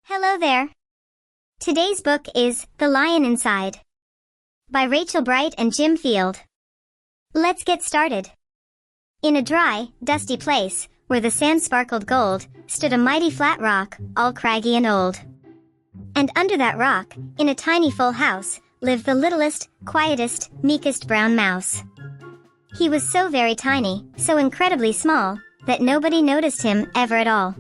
Hello there. Today's book is The Lion Inside by Rachel Bright and Jim Field. Let's get started. In a dry, dusty place, where the sand sparkled gold, stood a mighty flat rock, all craggy and old. And under that rock, in a tiny full house, lived the littlest, quietest, meekest brown mouse. He was so very tiny, so incredibly small, that nobody noticed him ever at all.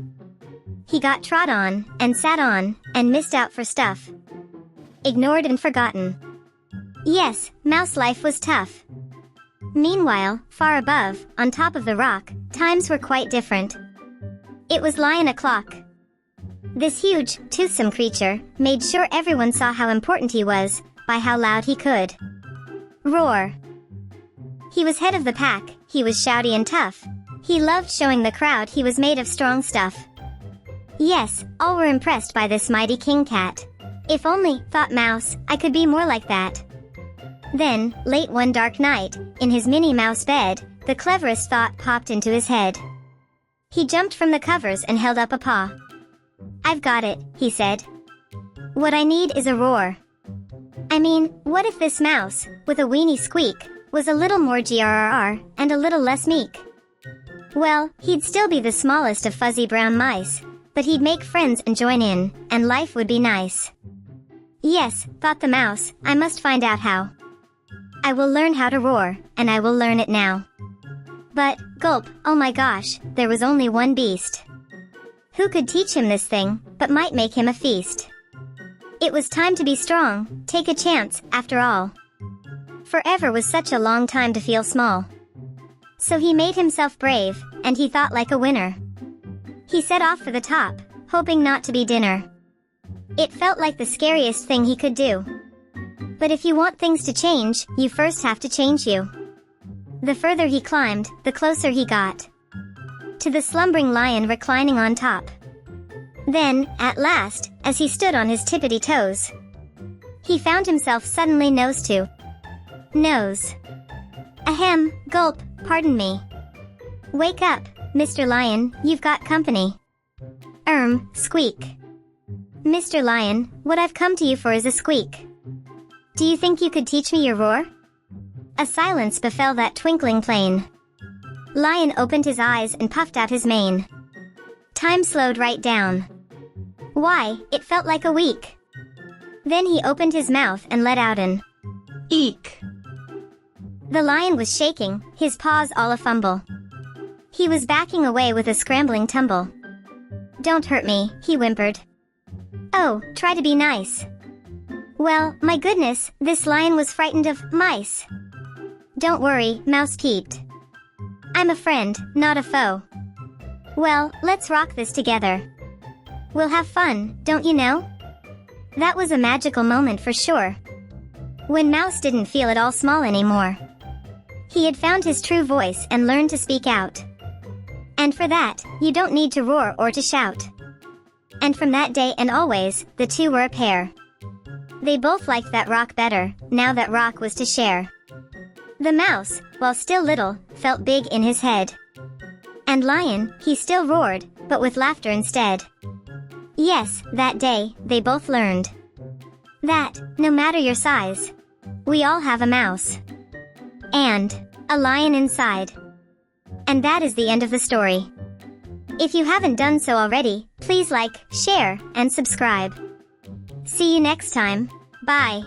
He got trod on, and sat on, and missed out for stuff. Ignored and forgotten. Yes, mouse life was tough. Meanwhile, far above, on top of the rock, times were quite different. It was Lion o'clock. This huge, toothsome creature made sure everyone saw how important he was, by how loud he could roar. He was head of the pack, he was shouty and tough. He loved showing the crowd he was made of strong stuff. Yes, all were impressed by this mighty king cat. If only, thought Mouse, I could be more like that. Then, late one dark night, in his Minnie Mouse bed, the cleverest thought popped into his head. He jumped from the covers and held up a paw. I've got it, he said. What I need is a roar. I mean, what if this mouse, with a weeny squeak, was a little more grrr and a little less meek? Well, he'd still be the smallest of fuzzy brown mice, but he'd make friends and join in, and life would be nice. Yes, thought the mouse, I must find out how. I will learn how to roar, and I will learn it now. But, gulp, oh my gosh, there was only one beast. Who could teach him this thing, but might make him a feast? It was time to be strong, take a chance, after all. Forever was such a long time to feel small. So he made himself brave, and he thought like a winner. He set off for the top, hoping not to be dinner. It felt like the scariest thing he could do. But if you want things to change, you first have to change you. The further he climbed, the closer he got to the slumbering lion reclining on top. Then, at last, as he stood on his tippity toes, he found himself suddenly nose to nose. Ahem, gulp, pardon me. Wake up, Mr. Lion, you've got company. Squeak. Mr. Lion, what I've come to you for is a squeak. Do you think you could teach me your roar? A silence befell that twinkling plain. Lion opened his eyes and puffed out his mane. Time slowed right down. Why, it felt like a week. Then he opened his mouth and let out an eek. The lion was shaking, his paws all a-fumble. He was backing away with a scrambling tumble. Don't hurt me, he whimpered. Oh, try to be nice. Well, my goodness, this lion was frightened of mice. Don't worry, Mouse peeped. I'm a friend, not a foe. Well, let's rock this together. We'll have fun, don't you know? That was a magical moment for sure. When Mouse didn't feel at all small anymore. He had found his true voice and learned to speak out. And for that, you don't need to roar or to shout. And from that day and always, the two were a pair. They both liked that rock better, now that rock was to share. The mouse, while still little, felt big in his head. And Lion, he still roared, but with laughter instead. Yes, that day, they both learned that, no matter your size, we all have a mouse. And a lion inside. And that is the end of the story. If you haven't done so already, please like, share, and subscribe. See you next time. Bye.